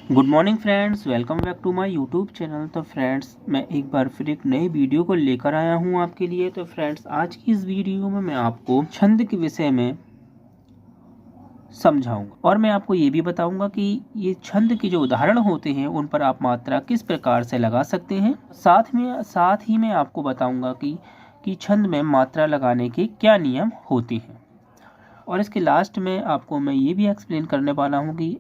Good morning friends, welcome back to my YouTube channel. तो friends, मैं एक बार फिर एक नई वीडियो को लेकर आया हूं आपके लिए। तो फ्रेंड्स, आज की इस वीडियो में मैं आपको छंद के विषय में समझाऊंगा और मैं आपको ये भी बताऊंगा कि ये छंद के जो उदाहरण होते हैं उन पर आप मात्रा किस प्रकार से लगा सकते हैं। साथ ही मैं आपको बताऊंगा कि छंद में मात्रा लगाने के क्या नियम होते हैं। और इसके लास्ट में आपको मैं ये भी एक्सप्लेन करने वाला हूँ कि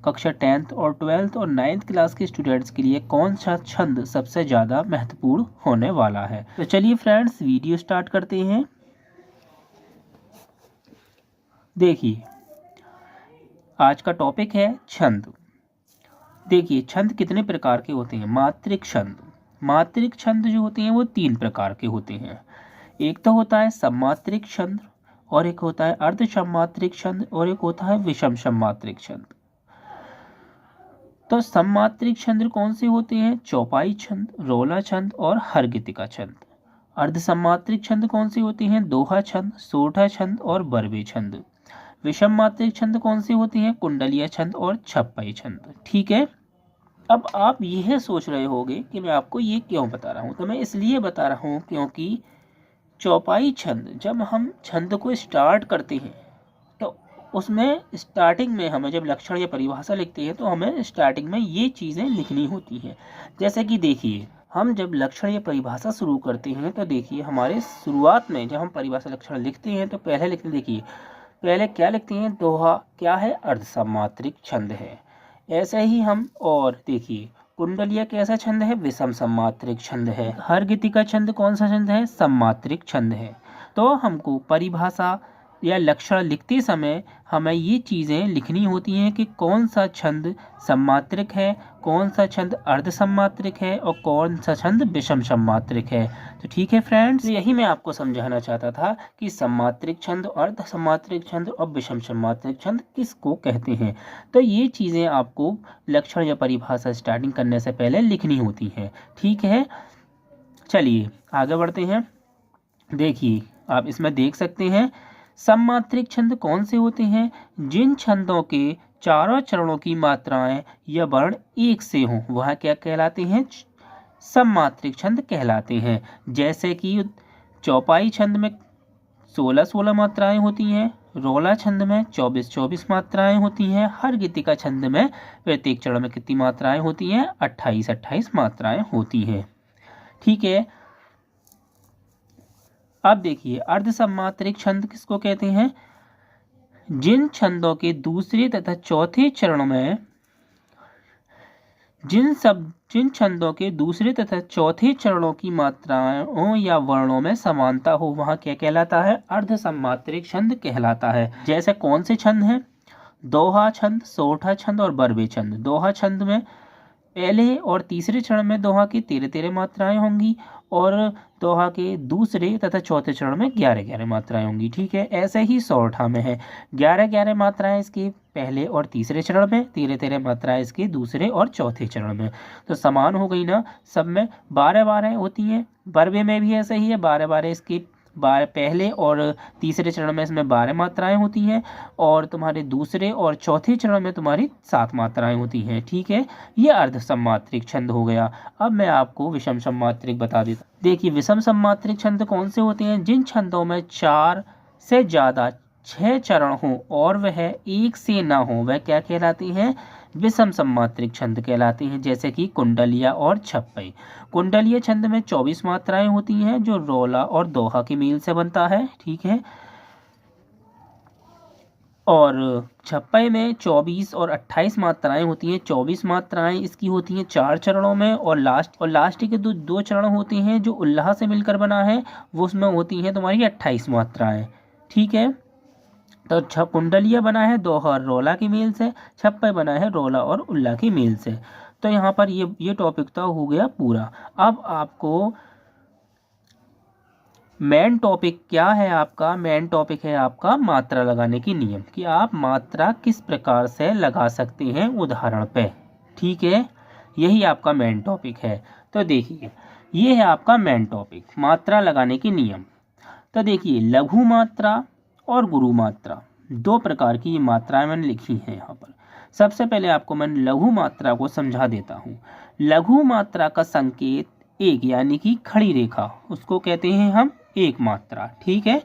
कक्षा 10th और 12th और 9th क्लास के स्टूडेंट्स के लिए कौन सा छंद सबसे ज़्यादा महत्वपूर्ण होने वाला है। तो चलिए फ्रेंड्स, वीडियो स्टार्ट करते हैं। देखिए, आज का टॉपिक है छंद। देखिए, छंद कितने प्रकार के होते हैं। मात्रिक छंद जो होते हैं वो 3 प्रकार के होते हैं। एक तो होता है सममात्रिक छंद, और एक होता है अर्ध सममात्रिक छंद, और एक होता है विषम सममात्रिक छंद। तो सममात्रिक छंद कौन से होते हैं? चौपाई छंद, रोला छंद और हरगितिका छंद। अर्ध सममात्रिक छंद कौन से होते हैं? दोहा छंद, सोठा छंद और बरवे छंद। विषम मात्रिक छंद कौन से होते हैं? कुंडलिया छंद और छप्पई छंद। ठीक है। अब आप यह सोच रहे होंगे कि मैं आपको ये क्यों बता रहा हूँ। तो मैं इसलिए बता रहा हूँ क्योंकि चौपाई छंद, जब हम छंद को स्टार्ट करते हैं तो उसमें स्टार्टिंग में हमें जब लक्षण या परिभाषा लिखते हैं तो हमें स्टार्टिंग में ये चीज़ें लिखनी होती हैं। जैसे कि देखिए, हम जब लक्षण या परिभाषा शुरू करते हैं तो देखिए, हमारे शुरुआत में जब हम परिभाषा लक्षण लिखते हैं तो पहले लिखते, देखिए पहले क्या लिखते हैं? दोहा क्या है? अर्ध सममात्रिक छंद है। ऐसे ही हम, और देखिए कुंडलिया कैसा छंद है? विषम सममात्रिक छंद है। हरगितिका छंद कौन सा छंद है? सममात्रिक छंद है। तो हमको परिभाषा या लक्षण लिखते समय हमें ये चीज़ें लिखनी होती हैं कि कौन सा छंद सममात्रिक है, कौन सा छंद अर्ध सममात्रिक है और कौन सा छंद विषम सममात्रिक है। तो ठीक है फ्रेंड्स, यही मैं आपको समझाना चाहता था कि सममात्रिक छंद, अर्ध सममात्रिक छंद और विषम सममात्रिक छंद किसको कहते हैं। तो ये चीज़ें आपको लक्षण या परिभाषा स्टार्टिंग करने से पहले लिखनी होती हैं। ठीक है, चलिए आगे बढ़ते हैं। देखिए, आप इसमें देख सकते हैं सममात्रिक छंद कौन से होते हैं? जिन छंदों के चारों चरणों की मात्राएं या वर्ण एक से हों वह क्या कहलाते हैं? सममात्रिक छंद कहलाते हैं। जैसे कि चौपाई छंद में 16-16 मात्राएं होती हैं, रोला छंद में 24-24 मात्राएं होती हैं, हरगितिका छंद में प्रत्येक चरण में कितनी मात्राएं होती हैं? 28-28 मात्राएं होती हैं। ठीक है। अब देखिए, अर्ध सममात्रिक छंद किसको कहते हैं? जिन छंदों के दूसरे तथा चौथे चरण में जिन छंदों के दूसरे तथा चौथे चरणों की मात्राओं या वर्णों में समानता हो वह क्या कहलाता है? अर्ध सममात्रिक छंद कहलाता है। जैसे कौन से छंद हैं? दोहा छंद, सोठा छंद और बरवे छंद। दोहा छंद में पहले और तीसरे चरण में दोहा की 13-13 मात्राएं होंगी और दोहा के दूसरे तथा चौथे चरण में 11-11 मात्राएं होंगी। ठीक है। ऐसे ही सोरठा में है 11-11 मात्राएं इसके पहले और तीसरे चरण में, 13-13 मात्राएं इसके दूसरे और चौथे चरण में। तो समान हो गई ना, सब में 12-12 होती हैं। बरवे में भी ऐसे ही है, 12-12 इसके पहले और तीसरे चरण में इसमें 12 मात्राएं होती हैं और तुम्हारे दूसरे और चौथे चरण में तुम्हारी 7 मात्राएं होती हैं। ठीक है, ये अर्ध सममात्रिक छंद हो गया। अब मैं आपको विषम सममात्रिक बता देता। देखिए, विषम सममात्रिक छंद कौन से होते हैं? जिन छंदों में 4 से ज़्यादा 6 चरण हों और वह एक से ना हो वह क्या कहलाते हैं? विषम सममात्रिक छंद कहलाते हैं। जैसे कि कुंडलिया और छप्पई। कुंडलिया छंद में 24 मात्राएं होती हैं जो रोला और दोहा के मेल से बनता है। ठीक है। और छप्पई में 24 और 28 मात्राएं होती हैं। 24 मात्राएं इसकी होती हैं 4 चरणों में और लास्ट के दो चरण होते हैं जो उल्लाह से मिलकर बना है, वो उसमें होती हैं तुम्हारी 28 मात्राएं। ठीक है। तो कुंडलिया बना है दोहा और रोला की मेल से, छप्पई बना है रोला और उल्लाह की मेल से। तो यहाँ पर ये टॉपिक तो हो गया पूरा। अब आपको मेन टॉपिक क्या है? आपका मेन टॉपिक है आपका मात्रा लगाने की नियम, कि आप मात्रा किस प्रकार से लगा सकते हैं उदाहरण पे। ठीक है, यही आपका मेन टॉपिक है। तो देखिए, ये है आपका मेन टॉपिक, मात्रा लगाने की नियम। तो देखिए, लघु मात्रा और गुरु मात्रा, 2 प्रकार की ये मात्राएं मैंने लिखी हैं यहाँ पर। सबसे पहले आपको मैं लघु मात्रा को समझा देता हूँ। लघु मात्रा का संकेत एक यानी कि खड़ी रेखा, उसको कहते हैं हम एक मात्रा। ठीक है,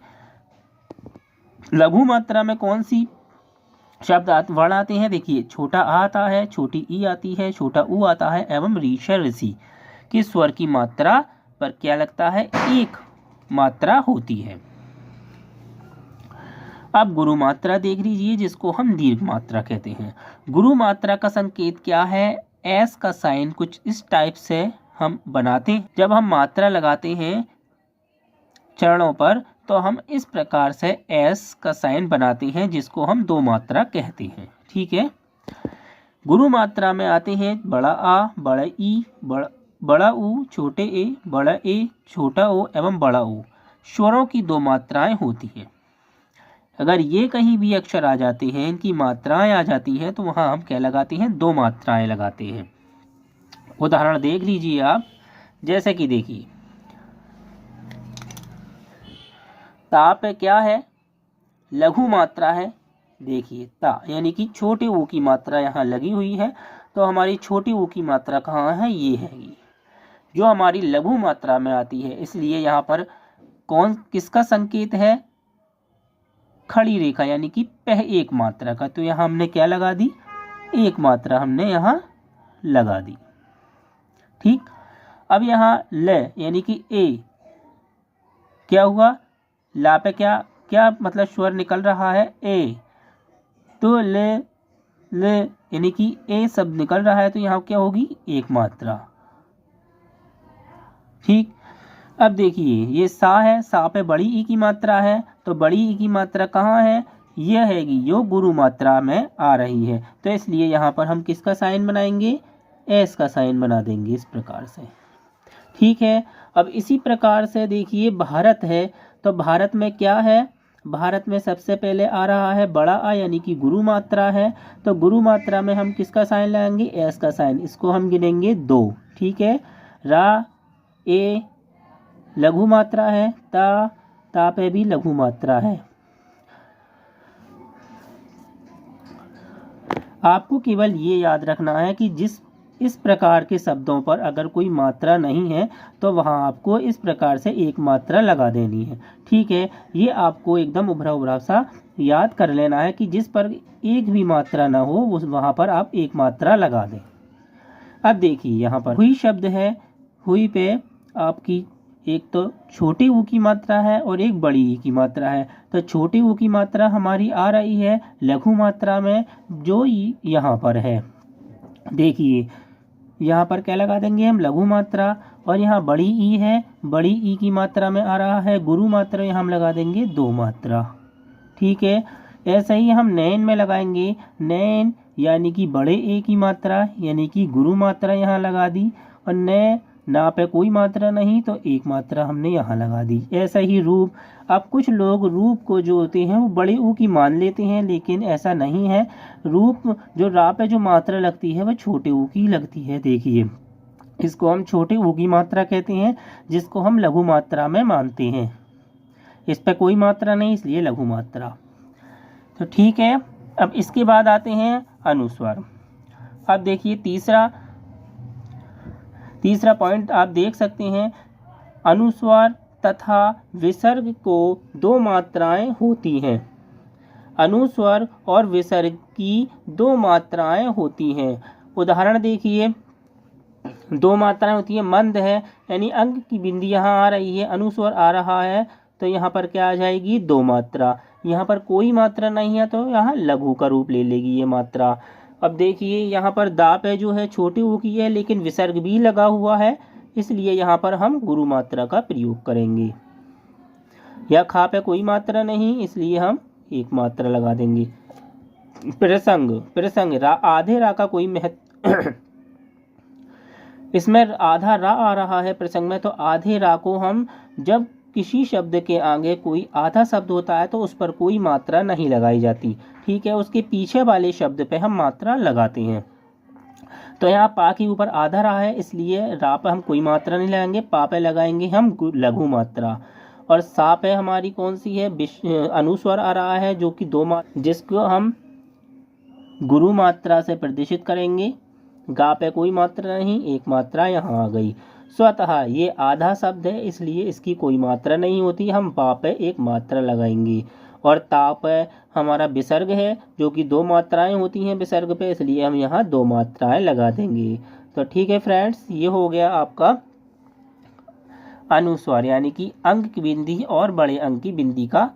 लघु मात्रा में कौन सी शब्द वर्ण आते हैं? देखिए, छोटा आ आता है, छोटी ई आती है, छोटा ऊ आता है एवं ऋषा ऋषि के स्वर की मात्रा पर क्या लगता है? एक मात्रा होती है। अब गुरु मात्रा देख लीजिए, जिसको हम दीर्घ मात्रा कहते हैं। गुरु मात्रा का संकेत क्या है? एस का साइन कुछ इस टाइप से हम बनाते हैं। जब हम मात्रा लगाते हैं चरणों पर तो हम इस प्रकार से एस का साइन बनाते हैं, जिसको हम दो मात्रा कहते हैं। ठीक है, गुरु मात्रा में आते हैं बड़ा आ, बड़ा ई, बड़ा ऊ, छोटे ए, छोटा ओ एवं बड़ा ओ। स्वरों की दो मात्राएं होती हैं। अगर ये कहीं भी अक्षर आ जाते हैं, इनकी मात्राएं आ जाती हैं, तो वहां हम क्या लगाते हैं? दो मात्राएं लगाते हैं। उदाहरण देख लीजिए आप, जैसे कि देखिए, ता पे क्या है? लघु मात्रा है। देखिए ता यानी कि छोटे ऊ की मात्रा यहाँ लगी हुई है, तो हमारी छोटी ऊ की मात्रा कहाँ है? ये है, जो हमारी लघु मात्रा में आती है। इसलिए यहाँ पर किसका संकेत है? खड़ी रेखा यानी कि एक मात्रा का। तो यहाँ हमने क्या लगा दी? एक मात्रा हमने यहाँ लगा दी। ठीक, अब यहाँ ल यानी कि ए, क्या हुआ? ला पे क्या मतलब स्वर निकल रहा है? ए, तो ले यानी कि ए शब्द निकल रहा है, तो यहाँ क्या होगी? एक मात्रा। ठीक, अब देखिए ये सा है, सा पे बड़ी ई की मात्रा है, तो बड़ी ई की मात्रा कहाँ है? यह हैगी, जो गुरु मात्रा में आ रही है। तो इसलिए यहाँ पर हम किसका साइन बनाएंगे? एस का साइन बना देंगे इस प्रकार से। ठीक है, अब इसी प्रकार से देखिए भारत है, तो भारत में क्या है? भारत में सबसे पहले आ रहा है बड़ा आ यानी कि गुरु मात्रा है, तो गुरु मात्रा में हम किसका साइन लगाएंगे? एस का साइन। इसको हम गिनेंगे 2। ठीक है, रा ए लघु मात्रा है, ता पे भी लघु मात्रा है। आपको केवल ये याद रखना है कि इस प्रकार के शब्दों पर अगर कोई मात्रा नहीं है तो वहां आपको इस प्रकार से एक मात्रा लगा देनी है। ठीक है, ये आपको एकदम उभरा सा याद कर लेना है कि जिस पर एक भी मात्रा ना हो वहां पर आप एक मात्रा लगा दें। अब देखिए यहाँ पर हुई शब्द है, हुई पे आपकी एक तो छोटी ऊ की मात्रा है और एक बड़ी ई की मात्रा है। तो छोटी ऊ की मात्रा हमारी आ रही है लघु मात्रा में, जो यहाँ पर है। देखिए यहाँ पर क्या लगा देंगे हम? लघु मात्रा। और यहाँ बड़ी ई है, बड़ी ई की मात्रा में आ रहा है गुरु मात्रा, यहाँ हम लगा देंगे 2 मात्रा। ठीक है, ऐसे ही हम नैन में लगाएंगे, नैन यानी कि बड़े ए की मात्रा यानी कि गुरु मात्रा यहाँ लगा दी, और ना पे कोई मात्रा नहीं तो एक मात्रा हमने यहाँ लगा दी। ऐसा ही रूप। अब कुछ लोग रूप को जो होते हैं वो बड़े ऊ की मान लेते हैं, लेकिन ऐसा नहीं है। रूप जो रा पे जो मात्रा लगती है वह छोटे ऊ की लगती है। देखिए इसको हम छोटे ऊ की मात्रा कहते हैं, जिसको हम लघु मात्रा में मानते हैं। इस पे कोई मात्रा नहीं, इसलिए लघु मात्रा। तो ठीक है, अब इसके बाद आते हैं अनुस्वार। अब देखिए तीसरा पॉइंट आप देख सकते हैं, अनुस्वार तथा विसर्ग को 2 मात्राएं होती हैं। अनुस्वार और विसर्ग की 2 मात्राएं होती हैं। उदाहरण देखिए, 2 मात्राएं होती है। मंद है यानी अंक की बिंदी यहाँ आ रही है, अनुस्वार आ रहा है, तो यहाँ पर क्या आ जाएगी? 2 मात्रा। यहाँ पर कोई मात्रा नहीं है तो यहाँ लघु का रूप ले लेगी ये मात्रा। अब देखिए यहाँ पर दा पे जो है छोटी ऊ की है, लेकिन विसर्ग भी लगा हुआ है, इसलिए यहाँ पर हम गुरु मात्रा का प्रयोग करेंगे। या खा पे कोई मात्रा नहीं, इसलिए हम एक मात्रा लगा देंगे। प्रसंग आधे रा का कोई महत्व इसमें आधा रा आ रहा है प्रसंग में, तो आधे रा को हम जब किसी शब्द के आगे कोई आधा शब्द होता है तो उस पर कोई मात्रा नहीं लगाई जाती। ठीक है, उसके पीछे वाले शब्द पे हम मात्रा लगाते हैं। तो यहाँ पा के ऊपर आधा रा है, इसलिए रा पे हम कोई मात्रा नहीं लगाएंगे, पा पे लगाएंगे हम लघु मात्रा। और सा पे हमारी कौन सी है? अनुस्वार आ रहा है, जो कि 2 मात्रा, जिसको हम गुरु मात्रा से प्रदर्शित करेंगे। गा पे कोई मात्रा नहीं, एक मात्रा यहाँ आ गई। स्वतः ये आधा शब्द है इसलिए इसकी कोई मात्रा नहीं होती, हम पा पे एक मात्रा लगाएंगे। और ता पे हमारा विसर्ग है जो कि दो मात्राएं होती हैं विसर्ग पे, इसलिए हम यहाँ दो मात्राएं लगा देंगे। तो ठीक है फ्रेंड्स, ये हो गया आपका अनुस्वार यानी कि अंक की बिंदी और बड़े अंक की बिंदी का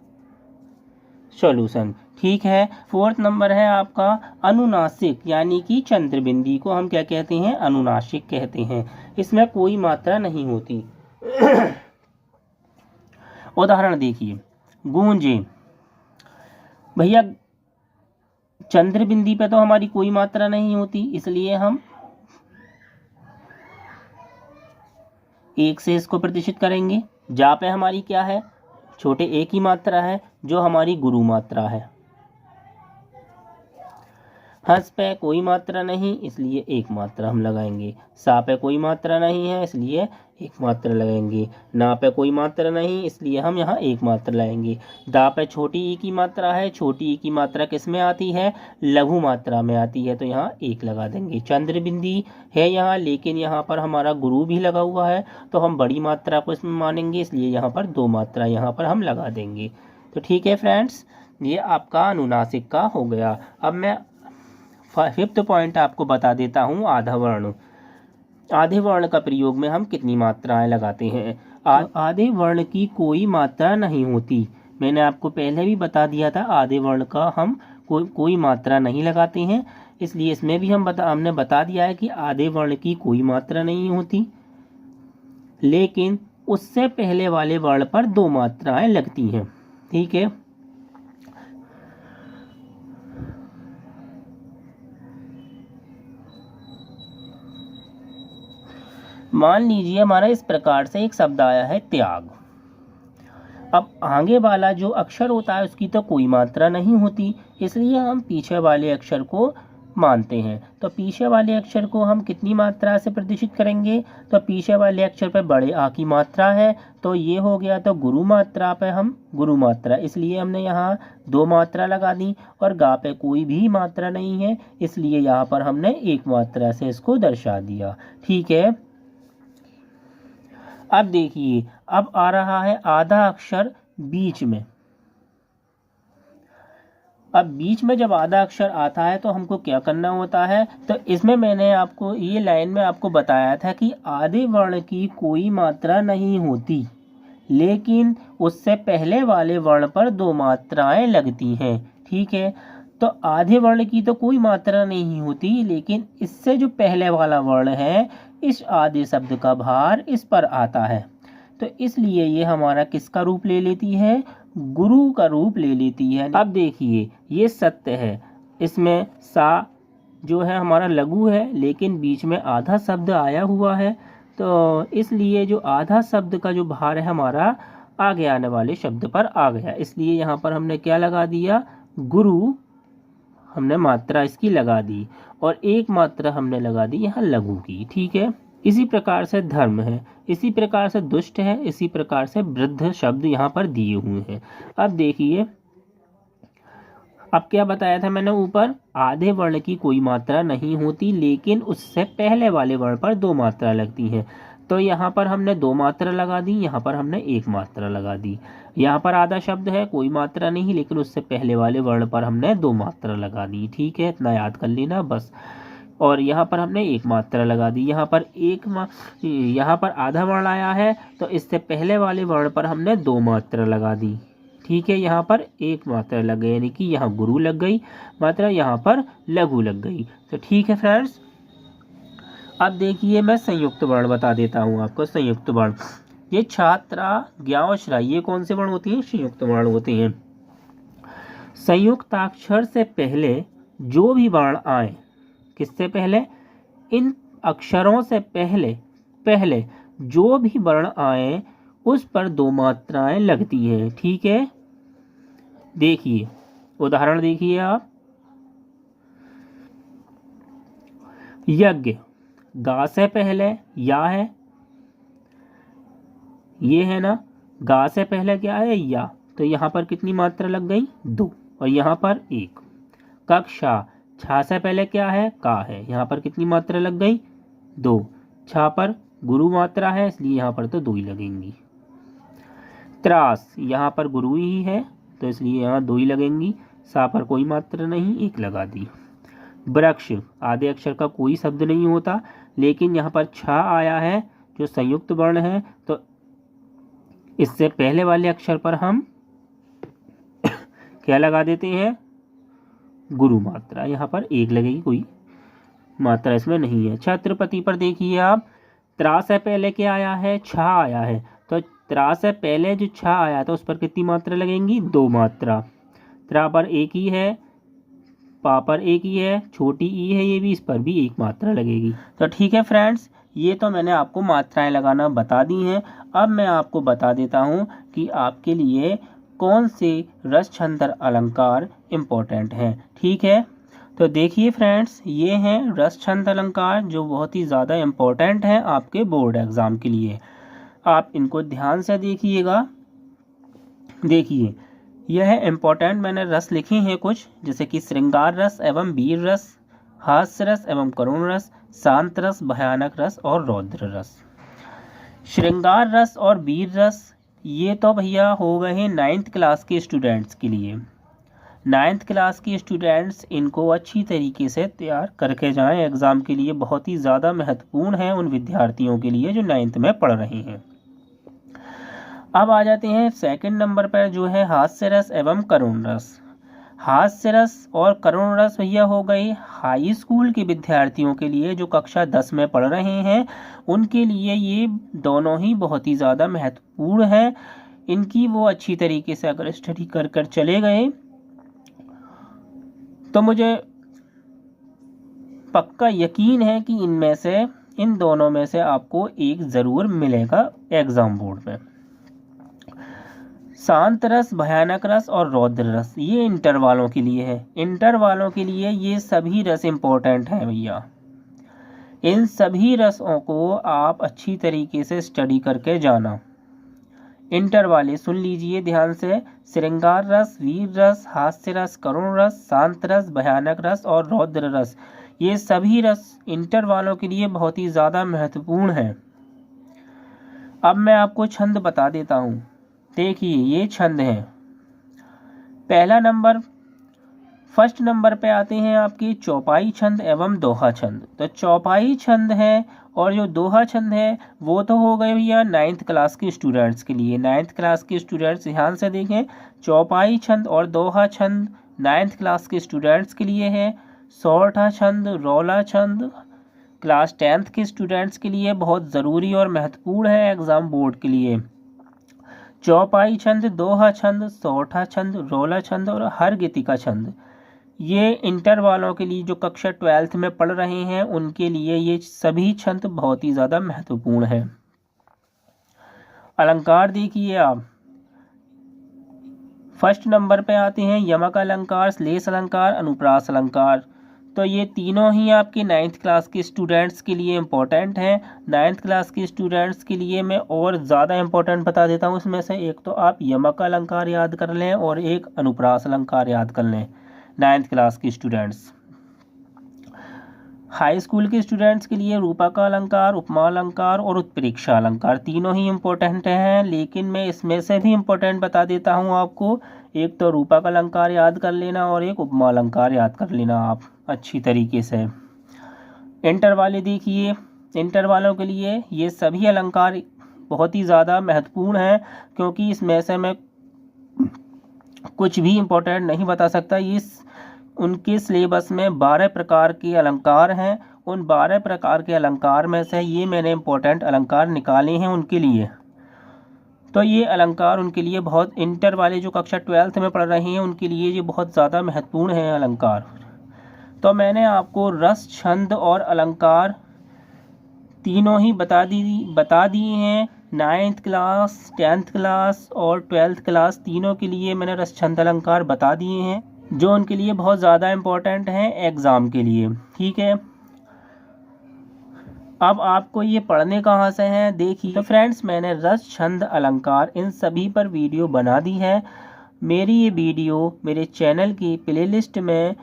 सॉल्यूशन। ठीक है, फोर्थ नंबर है आपका अनुनासिक यानी कि चंद्र बिंदी को हम क्या कहते हैं, अनुनासिक कहते हैं। इसमें कोई मात्रा नहीं होती। उदाहरण देखिए, गूंजे। भैया चंद्र बिंदी पे तो हमारी कोई मात्रा नहीं होती, इसलिए हम एक से इसको प्रदर्शित करेंगे। जा पे हमारी क्या है, छोटे एक ही मात्रा है जो हमारी गुरु मात्रा है। हंस पे कोई मात्रा नहीं इसलिए एक मात्रा हम लगाएंगे। सा पे कोई मात्रा नहीं है इसलिए एक मात्रा लगाएंगे। ना पे कोई मात्रा नहीं इसलिए हम यहाँ एक मात्रा लगाएंगे। दा पे छोटी ई की मात्रा है, छोटी ई की मात्रा किस में आती है, लघु मात्रा में आती है, तो यहाँ एक लगा देंगे। चंद्र बिंदी है यहाँ, लेकिन यहाँ पर हमारा गुरु भी लगा हुआ है तो हम बड़ी मात्रा को इसमें मानेंगे, इसलिए यहाँ पर दो मात्रा यहाँ पर हम लगा देंगे। तो ठीक है फ्रेंड्स, ये आपका अनुनासिक का हो गया। अब मैं फिफ्थ पॉइंट आपको बता देता हूँ, आधा वर्ण। आधे वर्ण का प्रयोग में हम कितनी मात्राएं लगाते हैं। आधे वर्ण की कोई मात्रा नहीं होती। मैंने आपको पहले भी बता दिया था, आधे वर्ण का हम कोई मात्रा नहीं लगाते हैं, इसलिए इसमें भी हमने बता दिया है कि आधे वर्ण की कोई मात्रा नहीं होती, लेकिन उससे पहले वाले वर्ण पर दो मात्राएं लगती हैं। ठीक है, मान लीजिए हमारा इस प्रकार से एक शब्द आया है त्याग। अब आगे वाला जो अक्षर होता है उसकी तो कोई मात्रा नहीं होती, इसलिए हम पीछे वाले अक्षर को मानते हैं। तो पीछे वाले अक्षर को हम कितनी मात्रा से प्रदर्शित करेंगे, तो पीछे वाले अक्षर पे बड़े आ की मात्रा है, तो ये हो गया। तो गुरु मात्रा पे हम गुरु मात्रा, इसलिए हमने यहाँ दो मात्रा लगा दी। और गा पे कोई भी मात्रा नहीं है, इसलिए यहाँ पर हमने एक मात्रा से इसको दर्शा दिया। ठीक है, अब देखिए, अब आ रहा है आधा अक्षर बीच में। अब बीच में जब आधा अक्षर आता है तो हमको क्या करना होता है, तो इसमें मैंने आपको ये लाइन में आपको बताया था कि आधे वर्ण की कोई मात्रा नहीं होती, लेकिन उससे पहले वाले वर्ण पर दो मात्राएं लगती हैं। ठीक है, तो आधे वर्ण की तो कोई मात्रा नहीं होती, लेकिन इससे जो पहले वाला वर्ण है, इस आधे शब्द का भार इस पर आता है, तो इसलिए ये हमारा किसका रूप ले लेती है, गुरु का रूप ले लेती है। अब देखिए, ये सत्य है, इसमें सा जो है हमारा लघु है, लेकिन बीच में आधा शब्द आया हुआ है, तो इसलिए जो आधा शब्द का जो भार है हमारा आगे आने वाले शब्द पर आ गया, इसलिए यहाँ पर हमने क्या लगा दिया, गुरु हमने मात्रा इसकी लगा दी, और एक मात्रा हमने लगा दी यहाँ लघु की। ठीक है, इसी प्रकार से धर्म है, इसी प्रकार से दुष्ट है, इसी प्रकार से वृद्ध शब्द यहाँ पर दिए हुए हैं। अब देखिए, अब क्या बताया था मैंने ऊपर, आधे वर्ण की कोई मात्रा नहीं होती, लेकिन उससे पहले वाले वर्ण पर दो मात्रा लगती हैं। तो यहाँ पर हमने दो मात्रा लगा दी, यहाँ पर हमने एक मात्रा लगा दी। यहाँ पर आधा शब्द है, कोई मात्रा नहीं, लेकिन उससे पहले वाले वर्ण पर हमने दो मात्रा लगा दी। ठीक है, इतना याद कर लेना बस। और यहाँ पर हमने एक मात्रा लगा दी। यहाँ पर आधा वर्ण आया है, तो इससे पहले वाले वर्ण पर हमने दो मात्रा लगा दी। ठीक है, यहाँ पर एक मात्रा लग गई, यानी कि यहाँ गुरु लग गई मात्रा, यहाँ पर लघु लग गई। तो ठीक है फ्रेंड्स, अब देखिए मैं संयुक्त वर्ण बता देता हूँ आपको। संयुक्त वर्ण, ये छात्रा, ज्ञा, श्रा, ये कौन से वर्ण होती हैं, संयुक्त वर्ण होते हैं। संयुक्ताक्षर से पहले जो भी वर्ण आए, किससे पहले, इन अक्षरों से पहले जो भी वर्ण आए उस पर दो मात्राएं लगती हैं। ठीक है, देखिए उदाहरण देखिए आप, यज्ञ, गा से पहले या है, ये है ना, गा से पहले क्या है, या, तो यहाँ पर कितनी मात्रा लग गई, दो, और यहाँ पर एक। कक्षा, छा से पहले क्या है, का है, यहाँ पर कितनी मात्रा लग गई, 2। छा पर गुरु मात्रा है इसलिए यहाँ पर तो 2 ही लगेंगी। त्रास, यहाँ पर गुरु ही है तो इसलिए यहाँ 2 ही लगेंगी। सा पर कोई मात्रा नहीं, 1 लगा दी। वृक्ष, आधे अक्षर का कोई शब्द नहीं होता, लेकिन यहाँ पर छा आया है जो संयुक्त वर्ण है, तो इससे पहले वाले अक्षर पर हम क्या लगा देते हैं, गुरु मात्रा। यहाँ पर 1 लगेगी, कोई मात्रा इसमें नहीं है। छत्रपति पर देखिए आप, त्रा से पहले क्या आया है, छा आया है, तो त्रा से पहले जो छा आया था उस पर कितनी मात्रा लगेंगी, 2 मात्रा। त्रा पर 1 ही है, पा पर 1 ही है, छोटी ई है ये भी, इस पर भी 1 मात्रा लगेगी। तो ठीक है फ्रेंड्स, ये तो मैंने आपको मात्राएं लगाना बता दी हैं। अब मैं आपको बता देता हूँ कि आपके लिए कौन से रस छंदर अलंकार इम्पोर्टेंट हैं। ठीक है, तो देखिए फ्रेंड्स, ये हैं रस छंद अलंकार जो बहुत ही ज़्यादा इम्पोर्टेंट हैं आपके बोर्ड एग्ज़ाम के लिए। आप इनको ध्यान से देखिएगा। देखिए, यह इम्पोर्टेंट मैंने रस लिखे हैं कुछ, जैसे कि श्रृंगार रस एवं वीर रस, हास्य रस एवं करुण रस, शांत रस, भयानक रस और रौद्र रस। श्रृंगार रस और वीर रस ये तो भैया हो गए हैं 9th क्लास के स्टूडेंट्स के लिए। 9th क्लास के स्टूडेंट्स इनको अच्छी तरीके से तैयार करके जाएं एग्ज़ाम के लिए, बहुत ही ज़्यादा महत्वपूर्ण है उन विद्यार्थियों के लिए जो 9th में पढ़ रहे हैं। अब आ जाते हैं सेकंड नंबर पर जो है हास्य रस एवं करुण रस। हास्य रस और करुण रस भैया हो गई हाई स्कूल के विद्यार्थियों के लिए जो कक्षा 10 में पढ़ रहे हैं, उनके लिए ये दोनों ही बहुत ही ज़्यादा महत्वपूर्ण है। इनकी वो अच्छी तरीके से अगर स्टडी कर कर चले गए तो मुझे पक्का यकीन है कि इनमें से, इन दोनों में से आपको एक ज़रूर मिलेगा एग्ज़ाम बोर्ड में। शांत रस, भयानक रस और रौद्र रस ये इंटर वालों के लिए है। इंटर वालों के लिए ये सभी रस इम्पोर्टेंट हैं भैया। इन सभी रसों को आप अच्छी तरीके से स्टडी करके जाना। इंटर वाले सुन लीजिए ध्यान से, श्रृंगार रस, वीर रस, हास्य रस, करुण रस, शांत रस, भयानक रस और रौद्र रस, ये सभी रस इंटर वालों के लिए बहुत ही ज़्यादा महत्वपूर्ण हैं। अब मैं आपको छंद बता देता हूँ। देखिए, ये छंद हैं। पहला नंबर, फर्स्ट नंबर पे आते हैं आपके चौपाई छंद एवं दोहा छंद। तो चौपाई छंद है और जो दोहा छंद है वो तो हो गए भैया 9th क्लास के स्टूडेंट्स के लिए। 9th क्लास के स्टूडेंट्स ध्यान से देखें, चौपाई छंद और दोहा छंद 9th क्लास के स्टूडेंट्स के लिए है। सौठा छंद, रौला छंद क्लास 10th के स्टूडेंट्स के लिए बहुत ज़रूरी और महत्वपूर्ण है एग्ज़ाम बोर्ड के लिए। चौपाई छंद, दोहा छंद, सौठा छंद, रौला छंद और हरगितिका छंद ये इंटर वालों के लिए जो कक्षा 12th में पढ़ रहे हैं उनके लिए ये सभी छंद बहुत ही ज़्यादा महत्वपूर्ण है। अलंकार देखिए आप, फर्स्ट नंबर पे आते हैं यमक अलंकार, श्लेष अलंकार, अनुप्रास अलंकार। तो ये तीनों ही आपके 9th क्लास के स्टूडेंट्स के लिए इम्पोर्टेंट हैं। 9th क्लास के स्टूडेंट्स के लिए मैं और ज़्यादा इम्पोर्टेंट बता देता हूँ। इसमें से एक तो आप यमक अलंकार याद कर लें और एक अनुप्रास अलंकार याद कर लें 9th क्लास के स्टूडेंट्स। हाई स्कूल के स्टूडेंट्स के लिए रूपक अलंकार, उपमा अलंकार और उत्प्रेक्षा अलंकार तीनों ही इम्पोर्टेंट हैं, लेकिन मैं इसमें से भी इम्पोर्टेंट बता देता हूं आपको। एक तो रूपक अलंकार याद कर लेना और एक उपमा अलंकार याद कर लेना आप अच्छी तरीके से। इंटर वाले देखिए, इंटर वालों के लिए ये सभी अलंकार बहुत ही ज़्यादा महत्वपूर्ण हैं, क्योंकि इसमें से मैं कुछ भी इम्पोर्टेंट नहीं बता सकता। इस उनके सिलेबस में 12 प्रकार के अलंकार हैं। उन 12 प्रकार के अलंकार में से ये मैंने इम्पोर्टेंट अलंकार निकाले हैं उनके लिए। तो ये अलंकार उनके लिए बहुत, इंटर वाले जो कक्षा 12th में पढ़ रहे हैं उनके लिए ये बहुत ज़्यादा महत्वपूर्ण है अलंकार। तो मैंने आपको रस, छंद और अलंकार तीनों ही बता दिए हैं। 9th क्लास, 10th क्लास और 12th क्लास तीनों के लिए मैंने रस, छंद, अलंकार बता दिए हैं जो उनके लिए बहुत ज़्यादा इम्पोर्टेंट हैं एग्ज़ाम के लिए। ठीक है, अब आपको ये पढ़ने कहाँ से हैं देखिए। तो फ्रेंड्स, मैंने रस, छंद, अलंकार इन सभी पर वीडियो बना दी है। मेरी ये वीडियो मेरे चैनल की प्लेलिस्ट में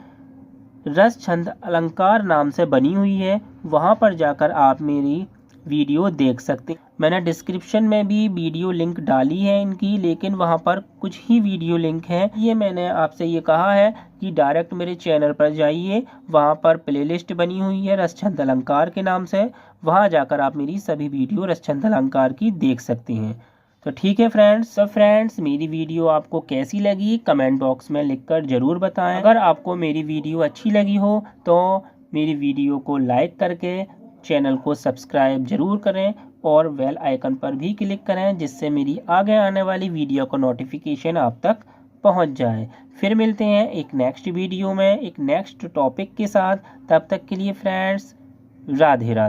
रस छंद अलंकार नाम से बनी हुई है, वहाँ पर जाकर आप मेरी वीडियो देख सकते हैं। मैंने डिस्क्रिप्शन में भी वीडियो लिंक डाली है इनकी, लेकिन वहाँ पर कुछ ही वीडियो लिंक है। ये मैंने आपसे ये कहा है कि डायरेक्ट मेरे चैनल पर जाइए, वहाँ पर प्लेलिस्ट बनी हुई है रसछंद अलंकार के नाम से, वहाँ जाकर आप मेरी सभी वीडियो रसछंद अलंकार की देख सकती हैं। तो ठीक है फ्रेंड्स, तो फ्रेंड्स मेरी वीडियो आपको कैसी लगी कमेंट बॉक्स में लिखकर ज़रूर बताएं। अगर आपको मेरी वीडियो अच्छी लगी हो तो मेरी वीडियो को लाइक करके चैनल को सब्सक्राइब जरूर करें और बेल आइकन पर भी क्लिक करें, जिससे मेरी आगे आने वाली वीडियो का नोटिफिकेशन आप तक पहुंच जाए। फिर मिलते हैं एक नेक्स्ट वीडियो में एक नेक्स्ट टॉपिक के साथ। तब तक के लिए फ्रेंड्स राधे राधे।